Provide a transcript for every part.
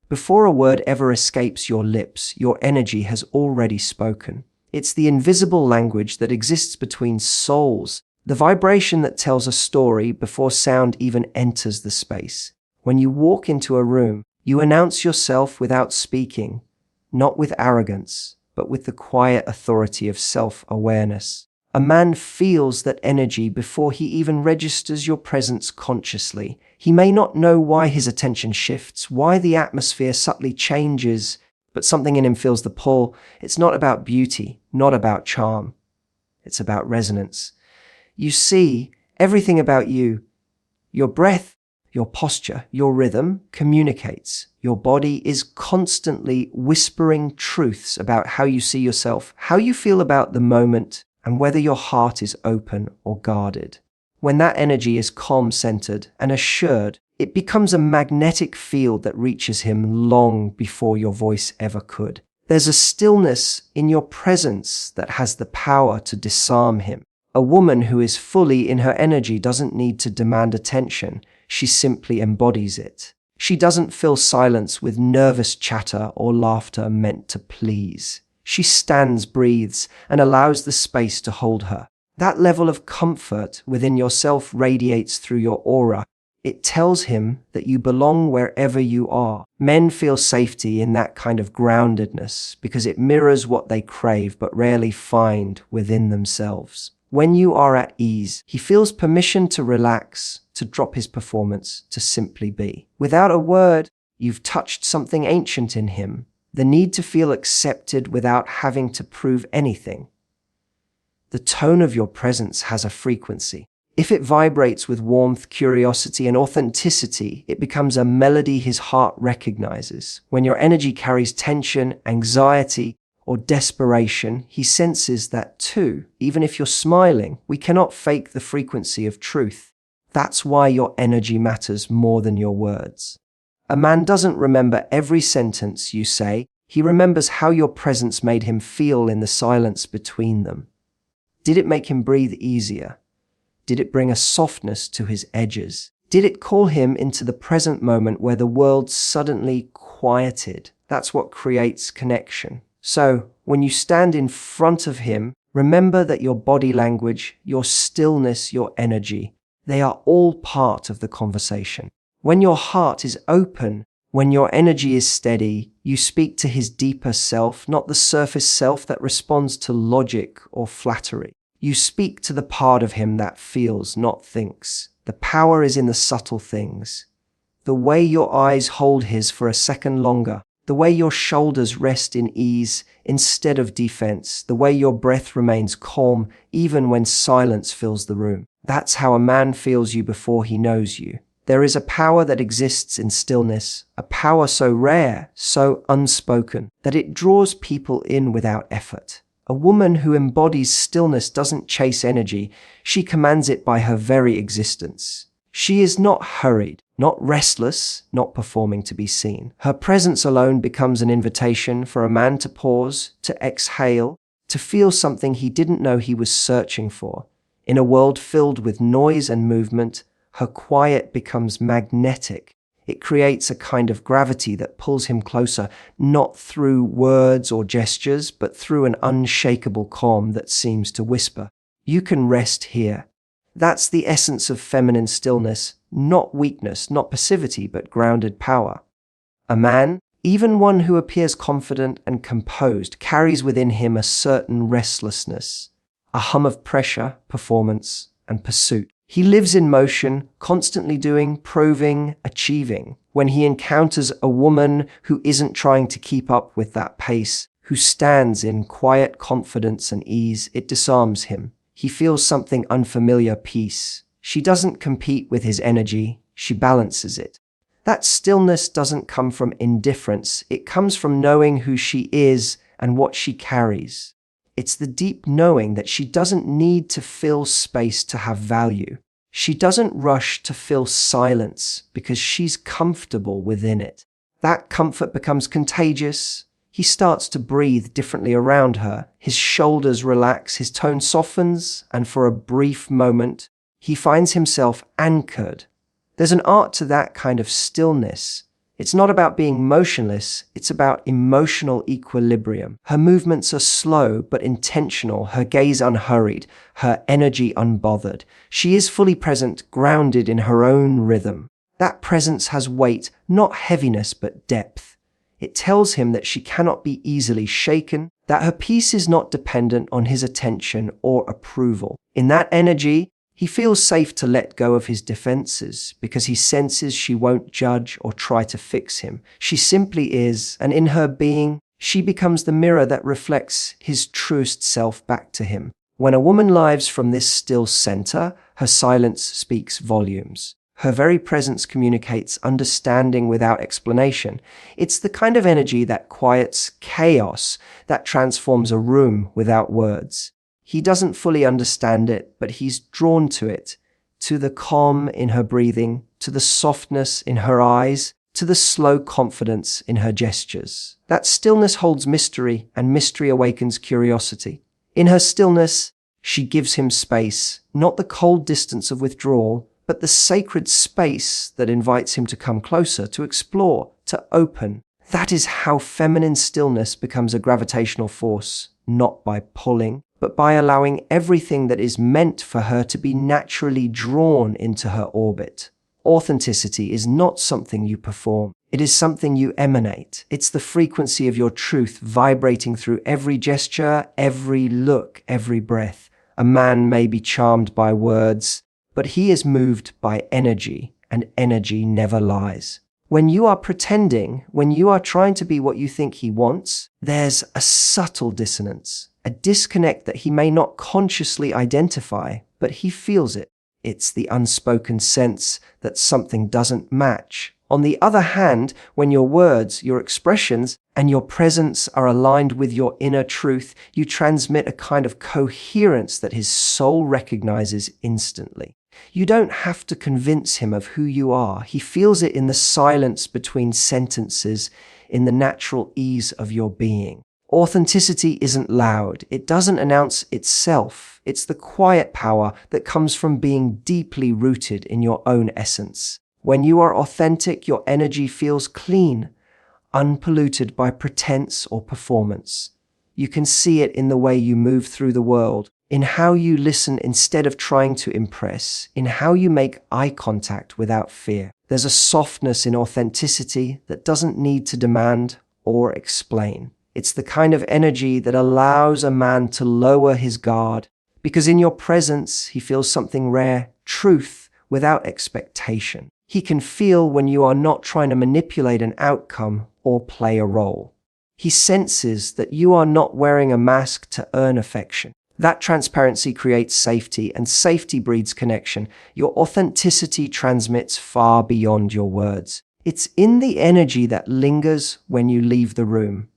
Before a word ever escapes your lips, your energy has already spoken. It's the invisible language that exists between souls, the vibration that tells a story before sound even enters the space. When you walk into a room, you announce yourself without speaking, not with arrogance, but with the quiet authority of self-awareness. A man feels that energy before he even registers your presence consciously. He may not know why his attention shifts, why the atmosphere subtly changes, but something in him feels the pull. It's not about beauty, not about charm. It's about resonance. You see, everything about you, your breath, your posture, your rhythm, communicates. Your body is constantly whispering truths about how you see yourself, how you feel about the moment, and whether your heart is open or guarded. When that energy is calm-centered and assured, it becomes a magnetic field that reaches him long before your voice ever could. There's a stillness in your presence that has the power to disarm him. A woman who is fully in her energy doesn't need to demand attention. She simply embodies it. She doesn't fill silence with nervous chatter or laughter meant to please. She stands, breathes, and allows the space to hold her. That level of comfort within yourself radiates through your aura. It tells him that you belong wherever you are. Men feel safety in that kind of groundedness because it mirrors what they crave but rarely find within themselves. When you are at ease, he feels permission to relax, to drop his performance, to simply be. Without a word, you've touched something ancient in him. The need to feel accepted without having to prove anything. The tone of your presence has a frequency. If it vibrates with warmth, curiosity, and authenticity, it becomes a melody his heart recognizes. When your energy carries tension, anxiety, or desperation, he senses that too. Even if you're smiling, we cannot fake the frequency of truth. That's why your energy matters more than your words. A man doesn't remember every sentence you say. He remembers how your presence made him feel in the silence between them. Did it make him breathe easier? Did it bring a softness to his edges? Did it call him into the present moment where the world suddenly quieted? That's what creates connection. So, when you stand in front of him, remember that your body language, your stillness, your energy, they are all part of the conversation. When your heart is open, when your energy is steady, you speak to his deeper self, not the surface self that responds to logic or flattery. You speak to the part of him that feels, not thinks. The power is in the subtle things. The way your eyes hold his for a second longer, the way your shoulders rest in ease instead of defense, the way your breath remains calm even when silence fills the room. That's how a man feels you before he knows you. There is a power that exists in stillness, a power so rare, so unspoken, that it draws people in without effort. A woman who embodies stillness doesn't chase energy, she commands it by her very existence. She is not hurried, not restless, not performing to be seen. Her presence alone becomes an invitation for a man to pause, to exhale, to feel something he didn't know he was searching for. In a world filled with noise and movement, her quiet becomes magnetic. It creates a kind of gravity that pulls him closer, not through words or gestures, but through an unshakable calm that seems to whisper, "You can rest here." That's the essence of feminine stillness, not weakness, not passivity, but grounded power. A man, even one who appears confident and composed, carries within him a certain restlessness, a hum of pressure, performance, and pursuit. He lives in motion, constantly doing, proving, achieving. When he encounters a woman who isn't trying to keep up with that pace, who stands in quiet confidence and ease, it disarms him. He feels something unfamiliar, peace. She doesn't compete with his energy, she balances it. That stillness doesn't come from indifference, it comes from knowing who she is and what she carries. It's the deep knowing that she doesn't need to fill space to have value. She doesn't rush to fill silence because she's comfortable within it. That comfort becomes contagious. He starts to breathe differently around her. His shoulders relax, his tone softens, and for a brief moment, he finds himself anchored. There's an art to that kind of stillness. It's not about being motionless, it's about emotional equilibrium. Her movements are slow but intentional, her gaze unhurried, her energy unbothered. She is fully present, grounded in her own rhythm. That presence has weight, not heaviness but depth. It tells him that she cannot be easily shaken, that her peace is not dependent on his attention or approval. In that energy, he feels safe to let go of his defenses because he senses she won't judge or try to fix him. She simply is, and in her being, she becomes the mirror that reflects his truest self back to him. When a woman lives from this still center, her silence speaks volumes. Her very presence communicates understanding without explanation. It's the kind of energy that quiets chaos, that transforms a room without words. He doesn't fully understand it, but he's drawn to it, to the calm in her breathing, to the softness in her eyes, to the slow confidence in her gestures. That stillness holds mystery, and mystery awakens curiosity. In her stillness, she gives him space, not the cold distance of withdrawal, but the sacred space that invites him to come closer, to explore, to open. That is how feminine stillness becomes a gravitational force, not by pulling, but by allowing everything that is meant for her to be naturally drawn into her orbit. Authenticity is not something you perform. It is something you emanate. It's the frequency of your truth vibrating through every gesture, every look, every breath. A man may be charmed by words, but he is moved by energy, and energy never lies. When you are pretending, when you are trying to be what you think he wants, there's a subtle dissonance, a disconnect that he may not consciously identify, but he feels it. It's the unspoken sense that something doesn't match. On the other hand, when your words, your expressions, and your presence are aligned with your inner truth, you transmit a kind of coherence that his soul recognizes instantly. You don't have to convince him of who you are. He feels it in the silence between sentences, in the natural ease of your being. Authenticity isn't loud. It doesn't announce itself. It's the quiet power that comes from being deeply rooted in your own essence. When you are authentic, your energy feels clean, unpolluted by pretense or performance. You can see it in the way you move through the world, in how you listen instead of trying to impress, in how you make eye contact without fear. There's a softness in authenticity that doesn't need to demand or explain. It's the kind of energy that allows a man to lower his guard, because in your presence he feels something rare, truth without expectation. He can feel when you are not trying to manipulate an outcome or play a role. He senses that you are not wearing a mask to earn affection. That transparency creates safety, and safety breeds connection. Your authenticity transmits far beyond your words. It's in the energy that lingers when you leave the room.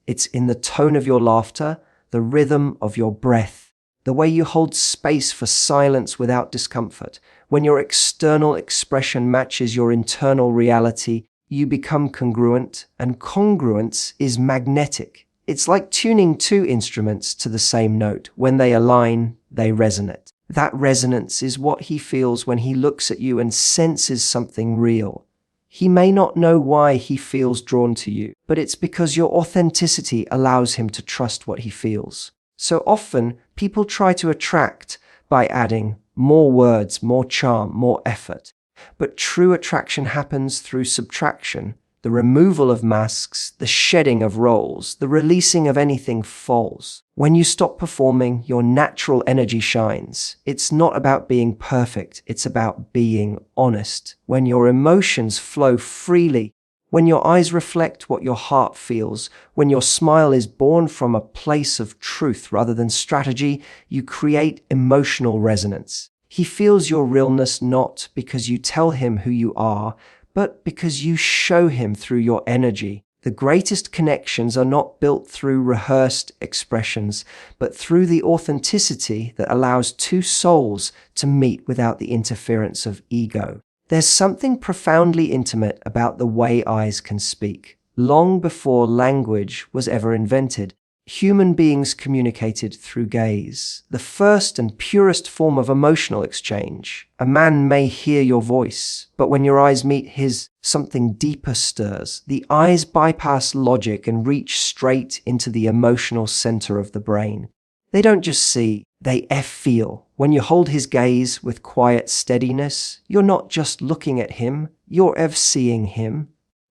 It's in the tone of your laughter, the rhythm of your breath, the way you hold space for silence without discomfort. When your external expression matches your internal reality, you become congruent, and congruence is magnetic. It's like tuning two instruments to the same note. When they align, they resonate. That resonance is what he feels when he looks at you and senses something real. He may not know why he feels drawn to you, but it's because your authenticity allows him to trust what he feels. So often, people try to attract by adding more words, more charm, more effort. But true attraction happens through subtraction, the removal of masks, the shedding of roles, the releasing of anything false. When you stop performing, your natural energy shines. It's not about being perfect, it's about being honest. When your emotions flow freely, when your eyes reflect what your heart feels, when your smile is born from a place of truth rather than strategy, you create emotional resonance. He feels your realness not because you tell him who you are, but because you show him through your energy. The greatest connections are not built through rehearsed expressions, but through the authenticity that allows two souls to meet without the interference of ego. There's something profoundly intimate about the way eyes can speak. Long before language was ever invented, Human beings communicated through gaze, the first and purest form of emotional exchange. A man may hear your voice, but when your eyes meet his, something deeper stirs. The eyes bypass logic and reach straight into the emotional center of the brain. They don't just see, they feel. When you hold his gaze with quiet steadiness, you're not just looking at him, you're seeing him.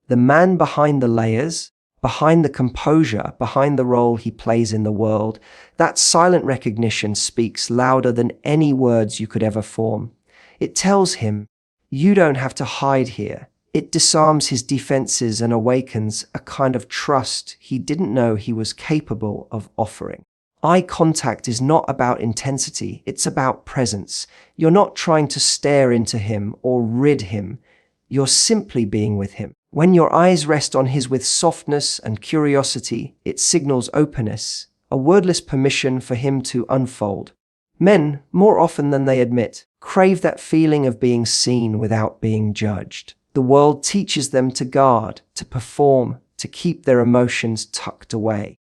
The man behind the layers, behind the composure, behind the role he plays in the world. That silent recognition speaks louder than any words you could ever form. It tells him, you don't have to hide here. It disarms his defenses and awakens a kind of trust he didn't know he was capable of offering. Eye contact is not about intensity, it's about presence. You're not trying to stare into him or rid him. You're simply being with him. When your eyes rest on his with softness and curiosity, it signals openness, a wordless permission for him to unfold. Men, more often than they admit, crave that feeling of being seen without being judged. The world teaches them to guard, to perform, to keep their emotions tucked away.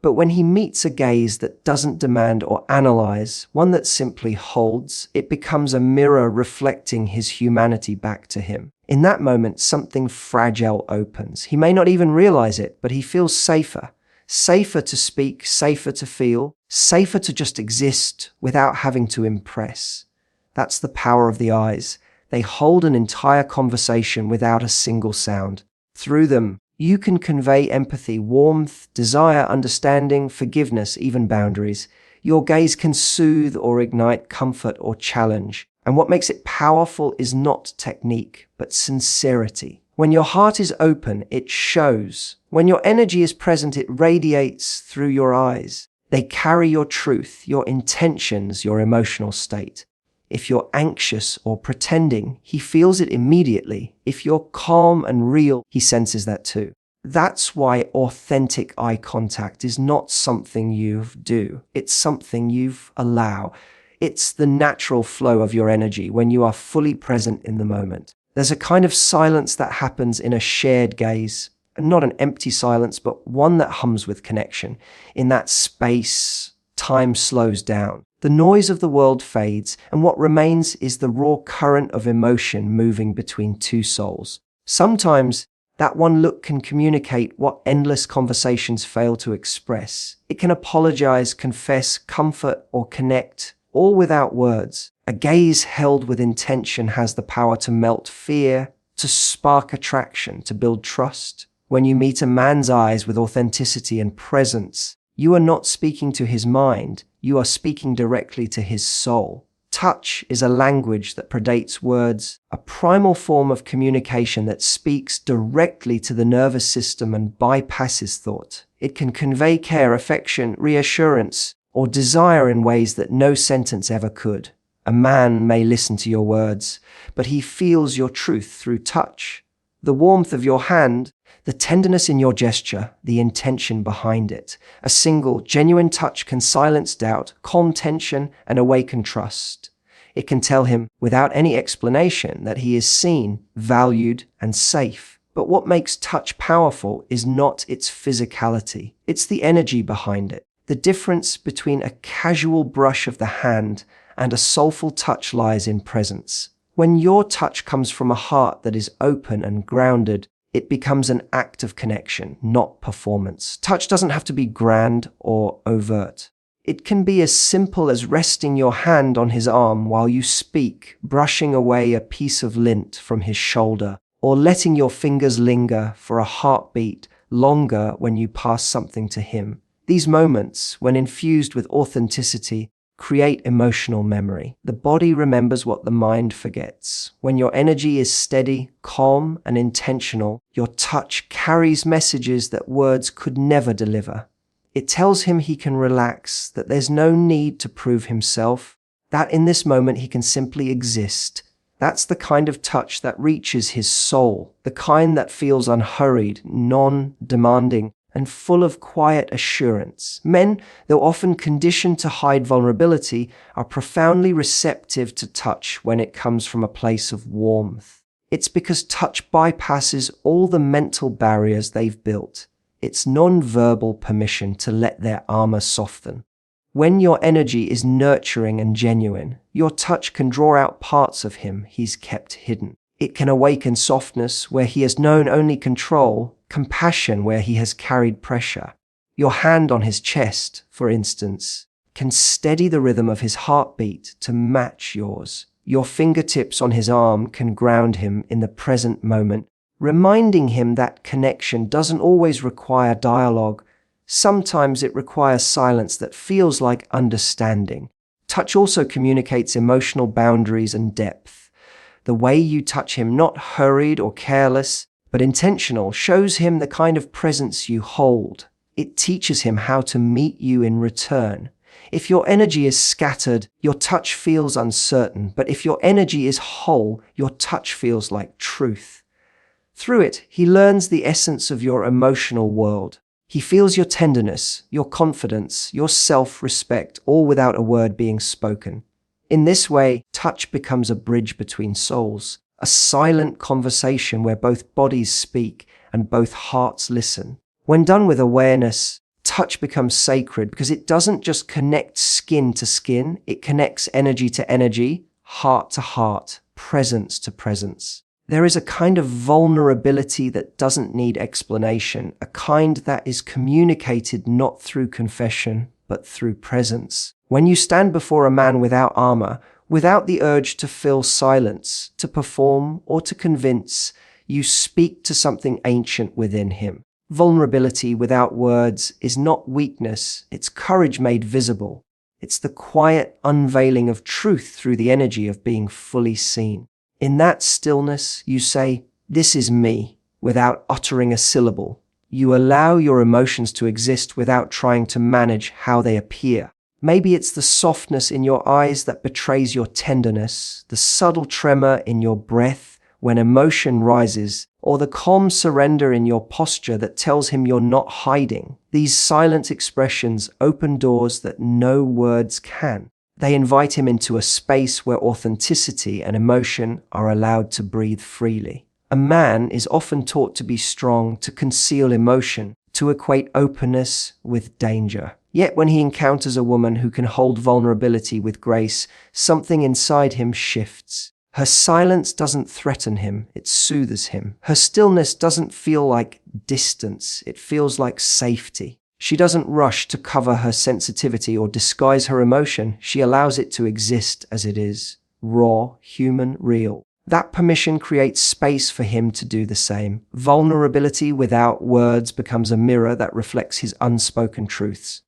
But when he meets a gaze that doesn't demand or analyze, one that simply holds, it becomes a mirror reflecting his humanity back to him. In that moment, something fragile opens. He may not even realize it, but he feels safer. Safer to speak, safer to feel, safer to just exist without having to impress. That's the power of the eyes. They hold an entire conversation without a single sound. Through them, you can convey empathy, warmth, desire, understanding, forgiveness, even boundaries. Your gaze can soothe or ignite comfort or challenge. And what makes it powerful is not technique, but sincerity. When your heart is open, it shows. When your energy is present, it radiates through your eyes. They carry your truth, your intentions, your emotional state. If you're anxious or pretending, he feels it immediately. If you're calm and real, he senses that too. That's why authentic eye contact is not something you do. It's something you allow. It's the natural flow of your energy when you are fully present in the moment. There's a kind of silence that happens in a shared gaze, not an empty silence, but one that hums with connection. In that space, time slows down. The noise of the world fades, and what remains is the raw current of emotion moving between two souls. Sometimes, that one look can communicate what endless conversations fail to express. It can apologize, confess, comfort, or connect, all without words. A gaze held with intention has the power to melt fear, to spark attraction, to build trust. When you meet a man's eyes with authenticity and presence, you are not speaking to his mind, you are speaking directly to his soul. Touch is a language that predates words, a primal form of communication that speaks directly to the nervous system and bypasses thought. It can convey care, affection, reassurance, or desire in ways that no sentence ever could. A man may listen to your words, but he feels your truth through touch. The warmth of your hand, the tenderness in your gesture, the intention behind it. A single, genuine touch can silence doubt, calm tension, and awaken trust. It can tell him, without any explanation, that he is seen, valued, and safe. But what makes touch powerful is not its physicality. It's the energy behind it. The difference between a casual brush of the hand and a soulful touch lies in presence. When your touch comes from a heart that is open and grounded, it becomes an act of connection, not performance. Touch doesn't have to be grand or overt. It can be as simple as resting your hand on his arm while you speak, brushing away a piece of lint from his shoulder, or letting your fingers linger for a heartbeat longer when you pass something to him. These moments, when infused with authenticity, create emotional memory. The body remembers what the mind forgets. When your energy is steady, calm, and intentional, your touch carries messages that words could never deliver. It tells him he can relax, that there's no need to prove himself, that in this moment he can simply exist. That's the kind of touch that reaches his soul, the kind that feels unhurried, non-demanding, and full of quiet assurance. Men, though often conditioned to hide vulnerability, are profoundly receptive to touch when it comes from a place of warmth. It's because touch bypasses all the mental barriers they've built. it's nonverbal permission to let their armor soften. When your energy is nurturing and genuine, your touch can draw out parts of him he's kept hidden. It can awaken softness where he has known only control, compassion where he has carried pressure. Your hand on his chest, for instance, can steady the rhythm of his heartbeat to match yours. Your fingertips on his arm can ground him in the present moment, reminding him that connection doesn't always require dialogue. Sometimes it requires silence that feels like understanding. Touch also communicates emotional boundaries and depth. The way you touch him, not hurried or careless, but intentional, shows him the kind of presence you hold. It teaches him how to meet you in return. If your energy is scattered, your touch feels uncertain, but if your energy is whole, your touch feels like truth. Through it, he learns the essence of your emotional world. He feels your tenderness, your confidence, your self-respect, all without a word being spoken. In this way, touch becomes a bridge between souls, a silent conversation where both bodies speak and both hearts listen. When done with awareness, touch becomes sacred because it doesn't just connect skin to skin, it connects energy to energy, heart to heart, presence to presence. There is a kind of vulnerability that doesn't need explanation, a kind that is communicated not through confession, but through presence. When you stand before a man without armor, without the urge to fill silence, to perform, or to convince, you speak to something ancient within him. Vulnerability without words is not weakness, it's courage made visible. It's the quiet unveiling of truth through the energy of being fully seen. In that stillness, you say, "This is me," without uttering a syllable. You allow your emotions to exist without trying to manage how they appear. Maybe it's the softness in your eyes that betrays your tenderness, the subtle tremor in your breath when emotion rises, or the calm surrender in your posture that tells him you're not hiding. These silent expressions open doors that no words can. They invite him into a space where authenticity and emotion are allowed to breathe freely. A man is often taught to be strong, to conceal emotion, to equate openness with danger. Yet when he encounters a woman who can hold vulnerability with grace, something inside him shifts. Her silence doesn't threaten him, it soothes him. Her stillness doesn't feel like distance, it feels like safety. She doesn't rush to cover her sensitivity or disguise her emotion. She allows it to exist as it is, raw, human, real. That permission creates space for him to do the same. Vulnerability without words becomes a mirror that reflects his unspoken truths.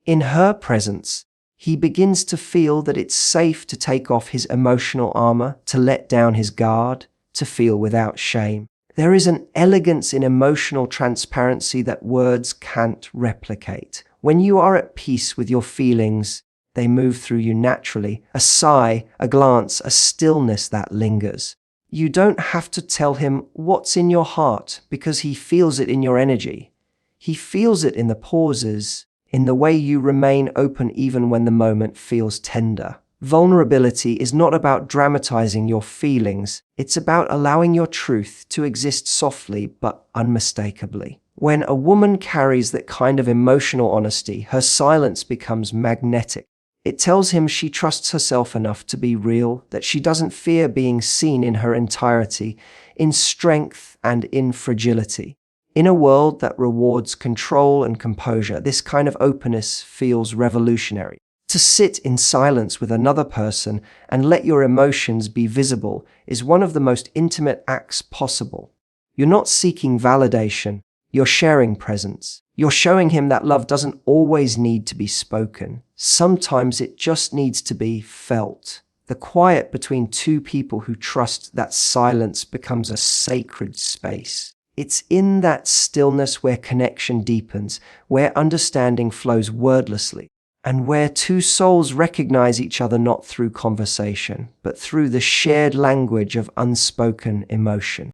In her presence, he begins to feel that it's safe to take off his emotional armor, to let down his guard, to feel without shame. There is an elegance in emotional transparency that words can't replicate. When you are at peace with your feelings, they move through you naturally. A sigh, a glance, a stillness that lingers. You don't have to tell him what's in your heart because he feels it in your energy. He feels it in the pauses, in the way you remain open even when the moment feels tender. Vulnerability is not about dramatizing your feelings. It's about allowing your truth to exist softly but unmistakably. When a woman carries that kind of emotional honesty, her silence becomes magnetic. It tells him she trusts herself enough to be real, that she doesn't fear being seen in her entirety, in strength and in fragility. In a world that rewards control and composure, this kind of openness feels revolutionary. To sit in silence with another person and let your emotions be visible is one of the most intimate acts possible. You're not seeking validation, you're sharing presence. You're showing him that love doesn't always need to be spoken. Sometimes it just needs to be felt. The quiet between two people who trust that silence becomes a sacred space. It's in that stillness where connection deepens, where understanding flows wordlessly, and where two souls recognize each other not through conversation, but through the shared language of unspoken emotion.